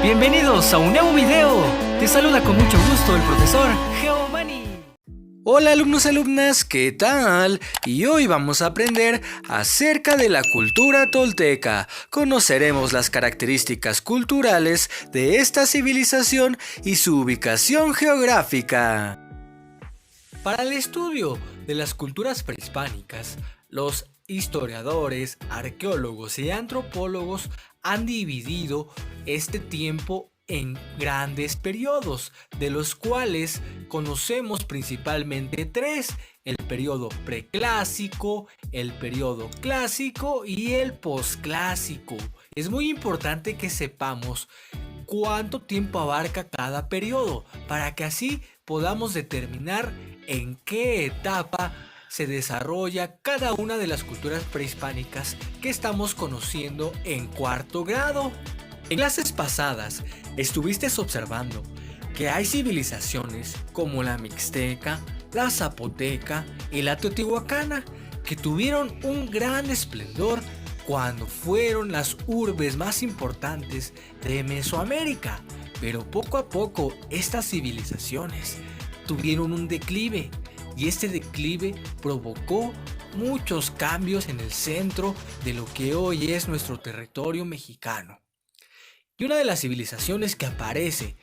Bienvenidos a un nuevo video. Te saluda con mucho gusto el profesor Geomani. Hola alumnos y alumnas, ¿qué tal? Y hoy vamos a aprender acerca de la cultura tolteca. Conoceremos las características culturales de esta civilización y su ubicación geográfica. Para el estudio de las culturas prehispánicas, los historiadores, arqueólogos y antropólogos han dividido este tiempo en grandes periodos, de los cuales conocemos principalmente tres: el periodo preclásico, el periodo clásico y el posclásico. Es muy importante que sepamos cuánto tiempo abarca cada periodo, para que así podamos determinar en qué etapa se desarrolla cada una de las culturas prehispánicas que estamos conociendo en cuarto grado. En clases pasadas estuviste observando que hay civilizaciones como la mixteca, la zapoteca y la teotihuacana que tuvieron un gran esplendor cuando fueron las urbes más importantes de Mesoamérica, pero poco a poco estas civilizaciones tuvieron un declive, y este declive provocó muchos cambios en el centro de lo que hoy es nuestro territorio mexicano. Y una de las civilizaciones que aparece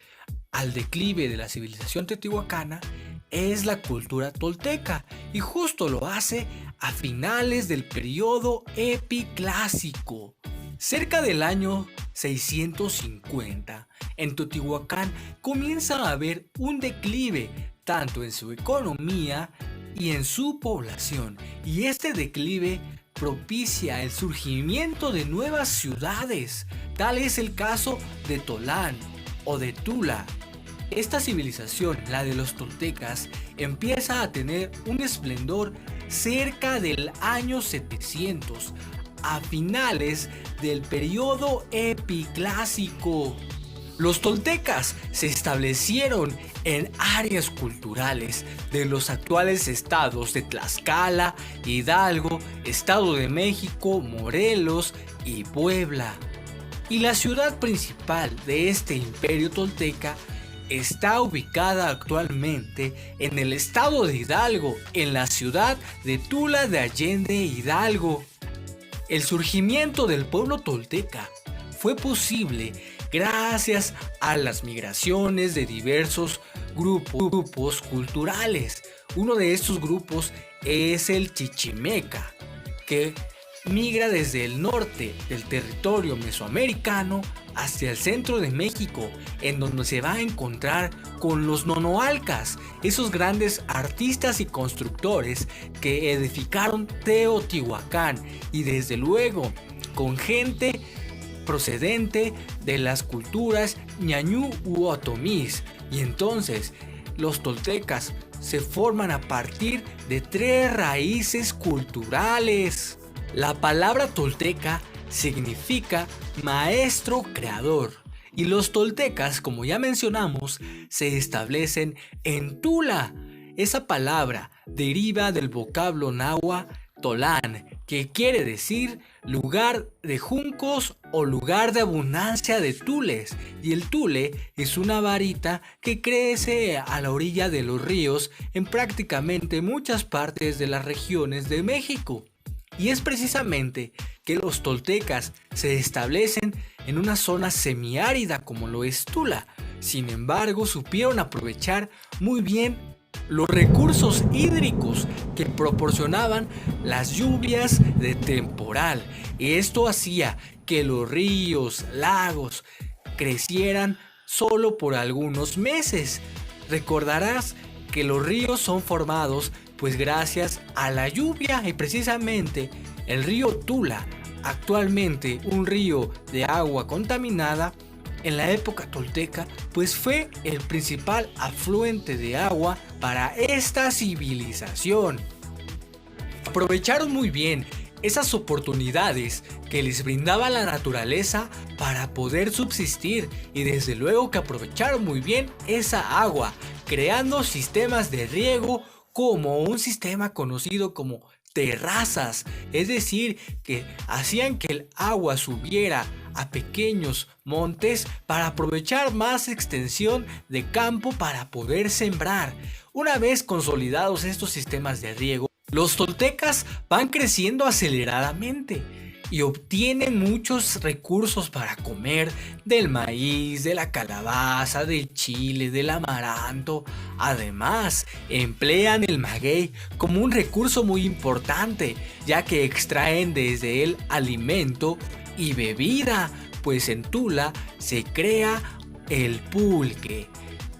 al declive de la civilización teotihuacana es la cultura tolteca, y justo lo hace a finales del periodo epiclásico. Cerca del año 650, en Teotihuacán comienza a haber un declive tanto en su economía y en su población, y este declive propicia el surgimiento de nuevas ciudades. Tal es el caso de Tolán o de Tula. Esta civilización, la de los toltecas, empieza a tener un esplendor cerca del año 700, a finales del periodo epiclásico. Los toltecas se establecieron en áreas culturales de los actuales estados de Tlaxcala, Hidalgo, Estado de México, Morelos y Puebla. Y la ciudad principal de este imperio tolteca está ubicada actualmente en el estado de Hidalgo, en la ciudad de Tula de Allende, Hidalgo. El surgimiento del pueblo tolteca fue posible gracias a las migraciones de diversos grupos culturales. Uno de estos grupos es el chichimeca, que migra desde el norte del territorio mesoamericano hacia el centro de México, en donde se va a encontrar con los nonoalcas, esos grandes artistas y constructores que edificaron Teotihuacán, y desde luego con gente procedente de las culturas ñañú u otomís. Y entonces los toltecas se forman a partir de tres raíces culturales. La palabra tolteca significa maestro creador, y los toltecas, como ya mencionamos, se establecen en Tula. Esa palabra deriva del vocablo náhuatl Tolán, que quiere decir lugar de juncos o lugar de abundancia de tules, y el tule es una varita que crece a la orilla de los ríos en prácticamente muchas partes de las regiones de México. Y es precisamente que los toltecas se establecen en una zona semiárida como lo es Tula. Sin embargo, supieron aprovechar muy bien los recursos hídricos que proporcionaban las lluvias de temporal, y esto hacía que los ríos, lagos crecieran solo por algunos meses. Recordarás que los ríos son formados pues gracias a la lluvia, y precisamente el río Tula, actualmente un río de agua contaminada, en la época tolteca pues fue el principal afluente de agua para esta civilización. Aprovecharon muy bien esas oportunidades que les brindaba la naturaleza para poder subsistir, y desde luego que aprovecharon muy bien esa agua, creando sistemas de riego como un sistema conocido como terrazas, es decir, que hacían que el agua subiera a pequeños montes para aprovechar más extensión de campo para poder sembrar. Una vez consolidados estos sistemas de riego, los toltecas van creciendo aceleradamente y obtienen muchos recursos para comer del maíz, de la calabaza, del chile, del amaranto. Además, emplean el maguey como un recurso muy importante, ya que extraen desde él alimento y bebida, pues en Tula se crea el pulque.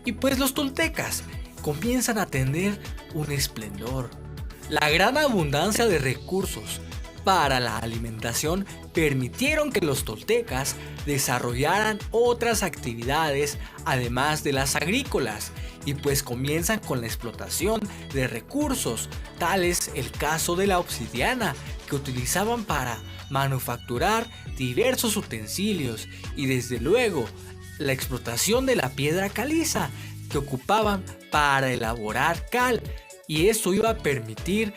Y pues los toltecas comienzan a tener un esplendor. La gran abundancia de recursos para la alimentación permitieron que los toltecas desarrollaran otras actividades además de las agrícolas, y pues comienzan con la explotación de recursos, tal es el caso de la obsidiana, que utilizaban para manufacturar diversos utensilios, y desde luego la explotación de la piedra caliza, que ocupaban para elaborar cal, y esto iba a permitir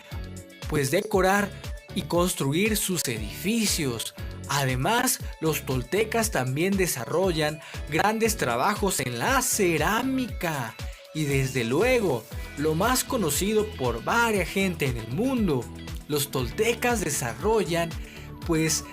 pues decorar y construir sus edificios. Además, los toltecas también desarrollan grandes trabajos en la cerámica, y desde luego, lo más conocido por varias gente en el mundo, los toltecas desarrollan pues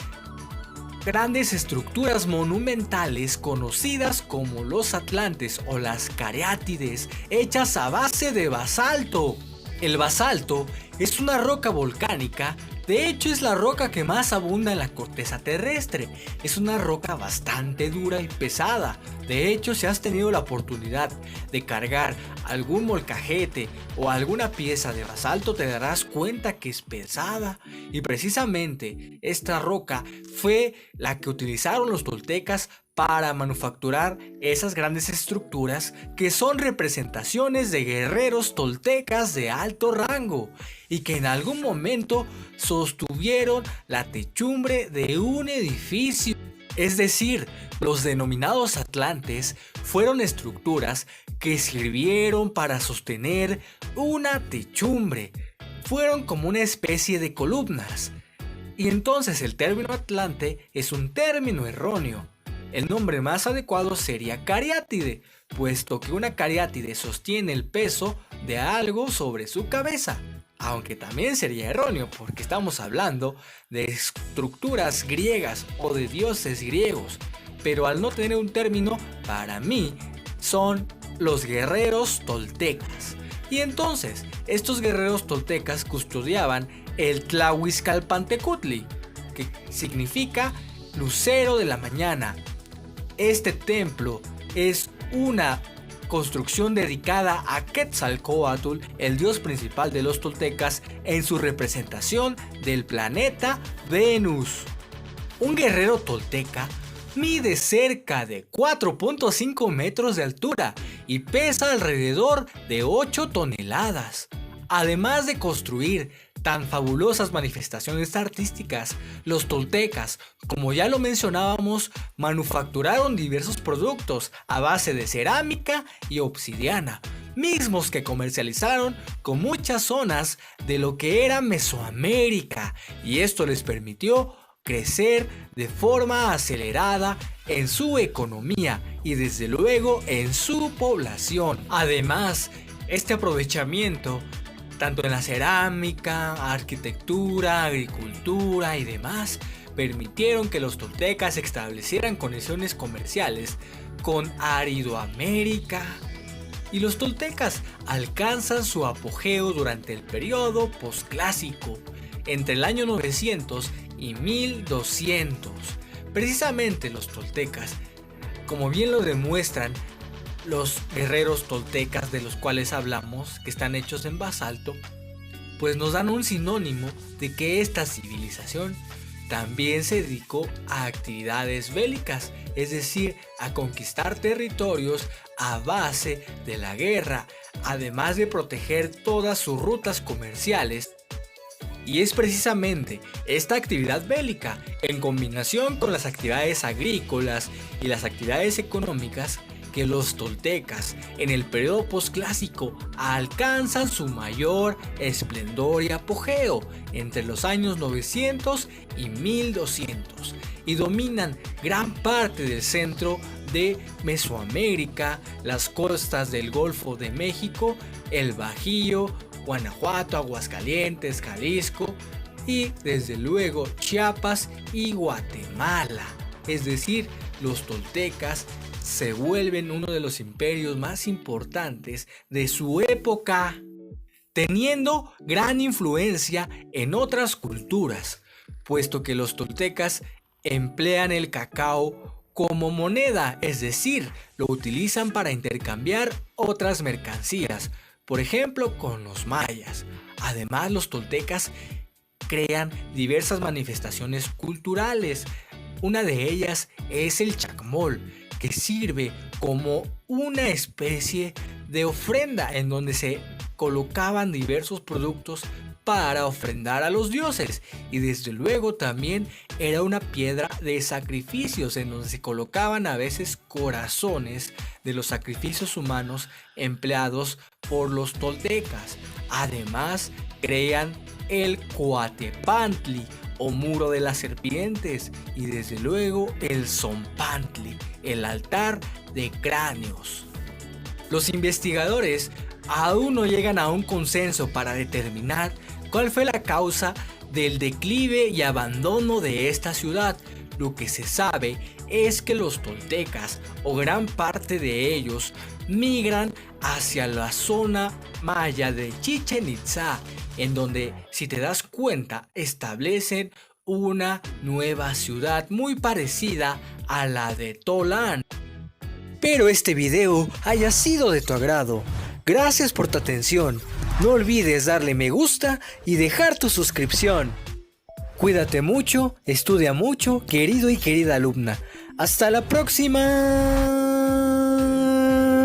grandes estructuras monumentales conocidas como los atlantes o las cariátides, hechas a base de basalto. El basalto es una roca volcánica. De hecho, es la roca que más abunda en la corteza terrestre. Es una roca bastante dura y pesada. De hecho, si has tenido la oportunidad de cargar algún molcajete o alguna pieza de basalto, te darás cuenta que es pesada. Y precisamente esta roca fue la que utilizaron los toltecas para manufacturar esas grandes estructuras que son representaciones de guerreros toltecas de alto rango y que en algún momento sostuvieron la techumbre de un edificio. Es decir, los denominados atlantes fueron estructuras que sirvieron para sostener una techumbre. Fueron como una especie de columnas. Y entonces el término atlante es un término erróneo. El nombre más adecuado sería cariátide, puesto que una cariátide sostiene el peso de algo sobre su cabeza. Aunque también sería erróneo, porque estamos hablando de estructuras griegas o de dioses griegos. Pero al no tener un término, para mí son los guerreros toltecas. Y entonces, estos guerreros toltecas custodiaban el Tlahuizcalpantecutli, que significa lucero de la mañana. Este templo es una construcción dedicada a Quetzalcóatl, el dios principal de los toltecas, en su representación del planeta Venus. Un guerrero tolteca mide cerca de 4.5 metros de altura y pesa alrededor de 8 toneladas. Además de construir tan fabulosas manifestaciones artísticas, los toltecas, como ya lo mencionábamos, manufacturaron diversos productos a base de cerámica y obsidiana, mismos que comercializaron con muchas zonas de lo que era Mesoamérica, y esto les permitió crecer de forma acelerada en su economía y desde luego en su población. Además, este aprovechamiento tanto en la cerámica, arquitectura, agricultura y demás, permitieron que los toltecas establecieran conexiones comerciales con Aridoamérica. Y los toltecas alcanzan su apogeo durante el periodo posclásico, entre el año 900 y 1200. Precisamente los toltecas, como bien lo demuestran los guerreros toltecas de los cuales hablamos, que están hechos en basalto, pues nos dan un sinónimo de que esta civilización también se dedicó a actividades bélicas, es decir, a conquistar territorios a base de la guerra, además de proteger todas sus rutas comerciales. Y es precisamente esta actividad bélica, en combinación con las actividades agrícolas y las actividades económicas, que los toltecas en el periodo posclásico alcanzan su mayor esplendor y apogeo entre los años 900 y 1200 y dominan gran parte del centro de Mesoamérica, las costas del Golfo de México, el Bajío, Guanajuato, Aguascalientes, Jalisco y desde luego Chiapas y Guatemala. Es decir, los toltecas se vuelven uno de los imperios más importantes de su época, teniendo gran influencia en otras culturas, puesto que los toltecas emplean el cacao como moneda, es decir, lo utilizan para intercambiar otras mercancías, por ejemplo con los mayas. Además, los toltecas crean diversas manifestaciones culturales. Una de ellas es el chacmol, que sirve como una especie de ofrenda en donde se colocaban diversos productos para ofrendar a los dioses, y desde luego también era una piedra de sacrificios en donde se colocaban a veces corazones de los sacrificios humanos empleados por los toltecas. Además, crean el Coatepantli o muro de las serpientes y desde luego el Zompantli, el altar de cráneos. Los investigadores aún no llegan a un consenso para determinar cuál fue la causa del declive y abandono de esta ciudad. Lo que se sabe es que los toltecas, o gran parte de ellos, migran hacia la zona maya de Chichén Itzá, en donde, si te das cuenta, establecen una nueva ciudad muy parecida a la de Tolán. Espero este video haya sido de tu agrado. Gracias por tu atención. No olvides darle me gusta y dejar tu suscripción. Cuídate mucho, estudia mucho, querido y querida alumna. ¡Hasta la próxima!